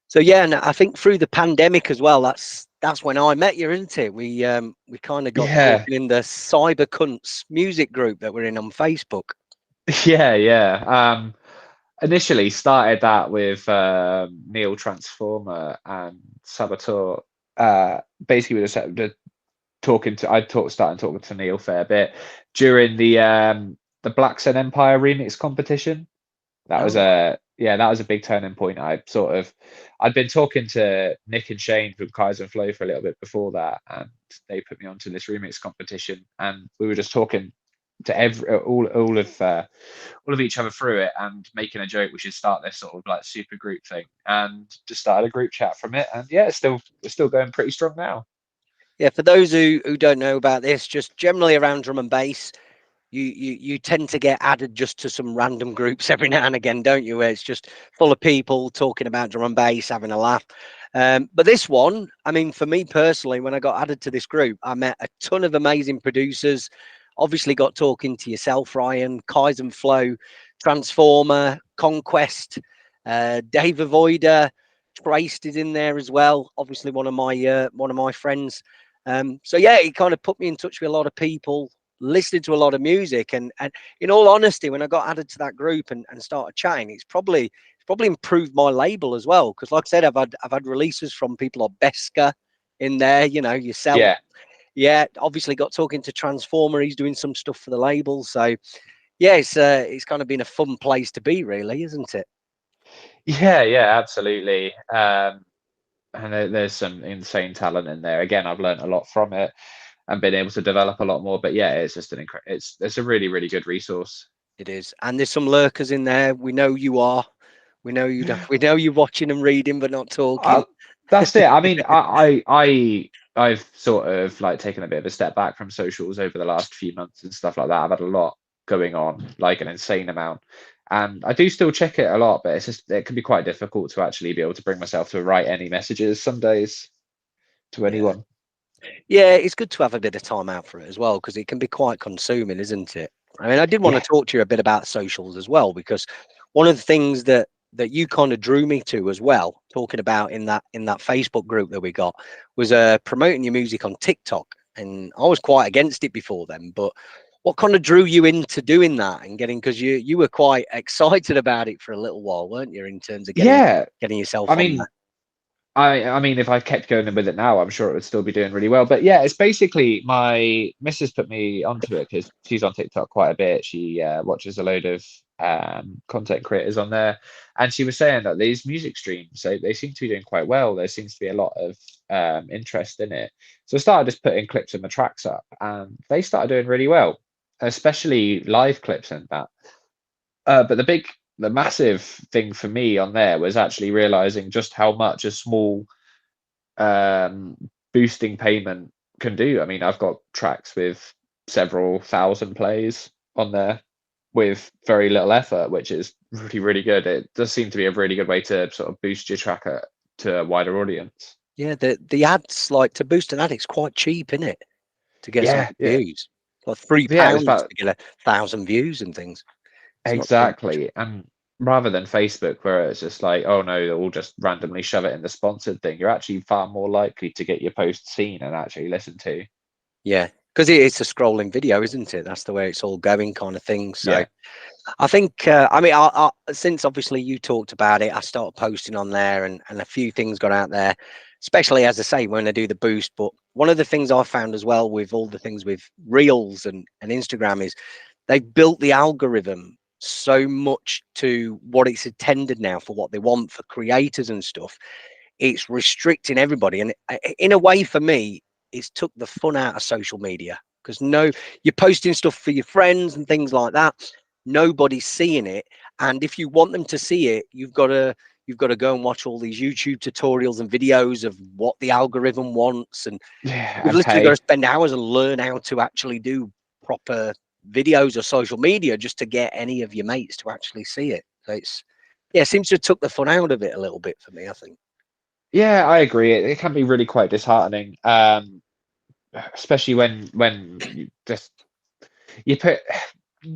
So yeah, and I think through the pandemic as well, that's when I met you, isn't it? We kind of got Yeah, talking in the Cyber Cunts music group that we're in on Facebook. yeah. Initially started that with Neil Transformer and Saboteur. Basically, we just started talking to Neil fair bit during the Black Sun Empire remix competition. That was Oh, right. that was a big turning point. I'd been talking to Nick and Shane from Kaiser and Flow for a little bit before that, and they put me onto this remix competition, and we were just talking to all of each other through it and making a joke we should start this sort of like super group thing, and just started a group chat from it, and yeah, it's still going pretty strong now. Yeah, for those who don't know about this, just generally around drum and bass, you tend to get added just to some random groups every now and again, don't you? Where it's just full of people talking about drum and bass, having a laugh. But this one, I mean, for me personally, when I got added to this group, I met a ton of amazing producers. Obviously, got talking to yourself, Ryan, Kaizen Flow, Transformer, Conquest, Dave Avoider, Traced is in there as well. Obviously, one of my friends. So yeah, he kind of put me in touch with a lot of people, listening to a lot of music, and in all honesty, when I got added to that group and started chatting, it's probably improved my label as well, because like I said, I've had releases from people like Beska in there, yourself. Yeah, Yeah, obviously got talking to Transformer. He's doing some stuff for the label. So yeah, it's kind of been a fun place to be, really, isn't it? yeah, absolutely. And there's some insane talent in there. Again, I've learned a lot from it and been able to develop a lot more. But yeah, it's just it's a really, really good resource. It is, and there's some lurkers in there. We know you are. We know you. We know you're watching and reading, but not talking. Uh, that's it. I mean, I've sort of like taken a bit of a step back from socials over the last few months and stuff like that. I've had a lot going on, like an insane amount. And I do still check it a lot, but it can be quite difficult to actually be able to bring myself to write any messages some days to Yeah. anyone. Yeah, it's good to have a bit of time out for it as well, because it can be quite consuming, isn't it? I mean, I did want to Yeah, talk to you a bit about socials as well, because one of the things that you kind of drew me to as well, talking about in that Facebook group that we got, was promoting your music on TikTok. And I was quite against it before then, but what kind of drew you into doing that and getting, because you were quite excited about it for a little while, weren't you, in terms of getting yeah. getting I yourself on there? mean, I mean, if I kept going with it now, I'm sure it would still be doing really well. But yeah, it's basically my missus put me onto it because she's on TikTok quite a bit. She watches a load of content creators on there, and she was saying that these music streams they seem to be doing quite well. There seems to be a lot of interest in it. So I started just putting clips of my tracks up, and they started doing really well, especially live clips and that. But the massive thing for me on there was actually realizing just how much a small um, boosting payment can do. I mean, I've got tracks with several thousand plays on there with very little effort, which is really, really good. It does seem to be a really good way to sort of boost your track to a wider audience. Yeah, the ads, like, to boost an ad, it's quite cheap, isn't it? To get some Yeah, good yeah. views. Like three Yeah, it was pounds about to get 1,000 views and things. It's not too much. exactly. And rather than Facebook, where it's just like, oh no, they'll just randomly shove it in the sponsored thing, you're actually far more likely to get your post seen and actually listened to. Yeah, because it's a scrolling video, isn't it? That's the way it's all going, kind of thing. So Yeah. I think, I mean, since obviously you talked about it, I started posting on there, and a few things got out there, especially, as I say, when I do the boost. But one of the things I found as well with all the things with Reels and Instagram is they've built the algorithm so much to what it's intended now for, what they want for creators and stuff. It's restricting everybody, and in a way, for me, it's took the fun out of social media, because no, you're posting stuff for your friends and things like that. Nobody's seeing it, and if you want them to see it, you've got to go and watch all these YouTube tutorials and videos of what the algorithm wants, and Yeah, you've and literally got to pay. spend hours and learn how to actually do proper videos or social media just to get any of your mates to actually see it. So yeah, it seems to have took the fun out of it a little bit for me, I think. Yeah, I agree. It can be really quite disheartening, especially when you just you put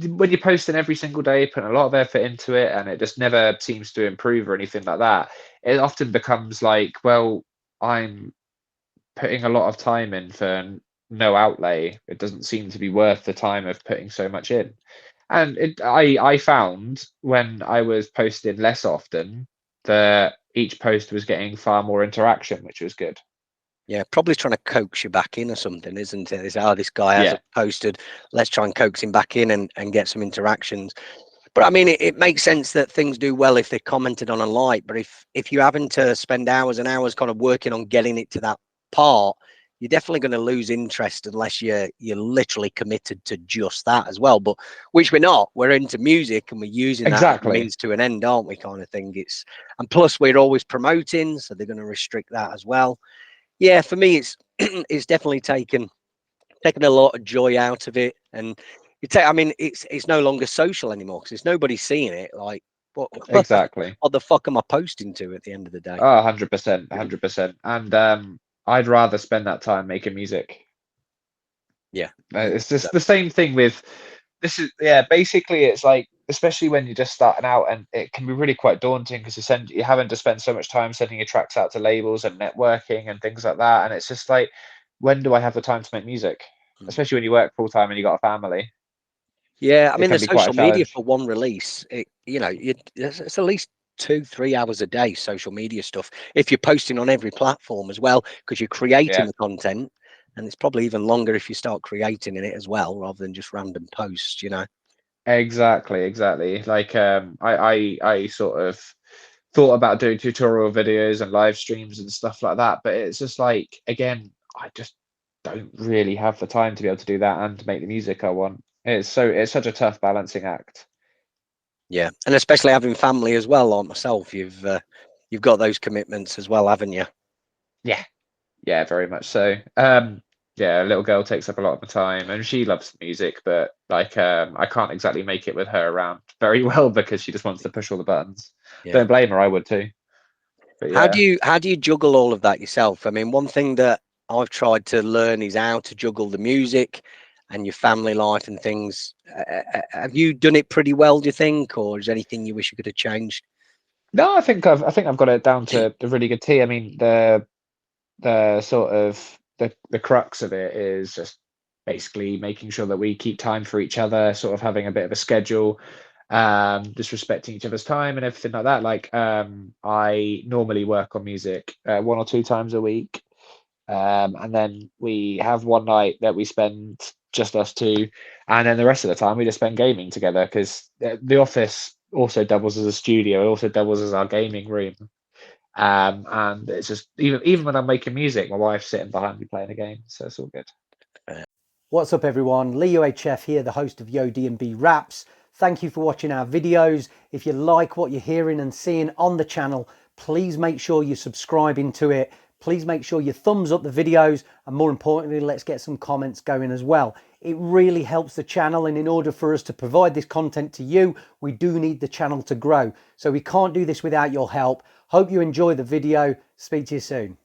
when you're posting every single day, putting a lot of effort into it, and it just never seems to improve or anything like that. it often becomes like, well, I'm putting a lot of time in for no outlay. It doesn't seem to be worth the time of putting so much in. And I found when I was posting less often that each post was getting far more interaction, which was good. Yeah, probably trying to coax you back in or something, isn't it? It's, oh, this guy Yeah, hasn't posted. Let's try and coax him back in and get some interactions. But I mean, it makes sense that things do well if they're commented on and liked. But if you're having to spend hours and hours kind of working on getting it to that part, you're definitely going to lose interest unless you're literally committed to just that as well. But which we're not. We're into music and we're using that as a exactly. means to an end, aren't we? Kind of thing. It's and plus we're always promoting, so they're going to restrict that as well. Yeah, for me, it's it's definitely taken a lot of joy out of it, and I mean, it's no longer social anymore because there's nobody seeing it. Like, what Exactly. what the fuck am I posting to at the end of the day? Oh, 100%, 100%. And I'd rather spend that time making music. Yeah, It's just the same thing with this is yeah, basically it's like especially when you're just starting out and it can be really quite daunting because you're having to spend so much time sending your tracks out to labels and networking and things like that. And it's just like, when do I have the time to make music? mm. Especially when you work full time and you got a family, Yeah. I it mean, the can be quite a social media challenge. for one release, it's at least 2-3 hours a day. Social media stuff. If you're posting on every platform as well, because you're creating Yeah. the content, and it's probably even longer if you start creating in it as well, rather than just random posts. Exactly, exactly. Like I sort of thought about doing tutorial videos and live streams and stuff like that, but it's just like again, I just don't really have the time to be able to do that and to make the music I want. It's such a tough balancing act. Yeah, and especially having family as well, like myself, you've got those commitments as well, haven't you? Yeah, yeah, very much so. Yeah, a little girl takes up a lot of my time and she loves music, but like I can't exactly make it with her around very well because she just wants to push all the buttons. Yeah. Don't blame her, I would too. But How do yeah. you juggle all of that yourself? I mean, one thing that I've tried to learn is how to juggle the music and your family life and things. Have you done it pretty well, do you think, or is there anything you wish you could have changed? No, I think I've got it down to the really good T. I mean, the sort of the crux of it is just basically making sure that we keep time for each other, sort of having a bit of a schedule, just respecting each other's time and everything like that. Like, I normally work on music 1 or 2 times a week, and then we have one night that we spend just us two, and then the rest of the time we just spend gaming together because the office also doubles as a studio, it also doubles as our gaming room. And it's just even when I'm making music, my wife's sitting behind me playing a game, so it's all good. Uh, What's up everyone, Lee UHF here, the host of Yo DNB Wraps. Thank you for watching our videos. If you like what you're hearing and seeing on the channel, please make sure you're subscribing to it. Please make sure you thumbs up the videos, and more importantly, let's get some comments going as well. It really helps the channel, and in order for us to provide this content to you, we do need the channel to grow. So we can't do this without your help. Hope you enjoy the video. Speak to you soon.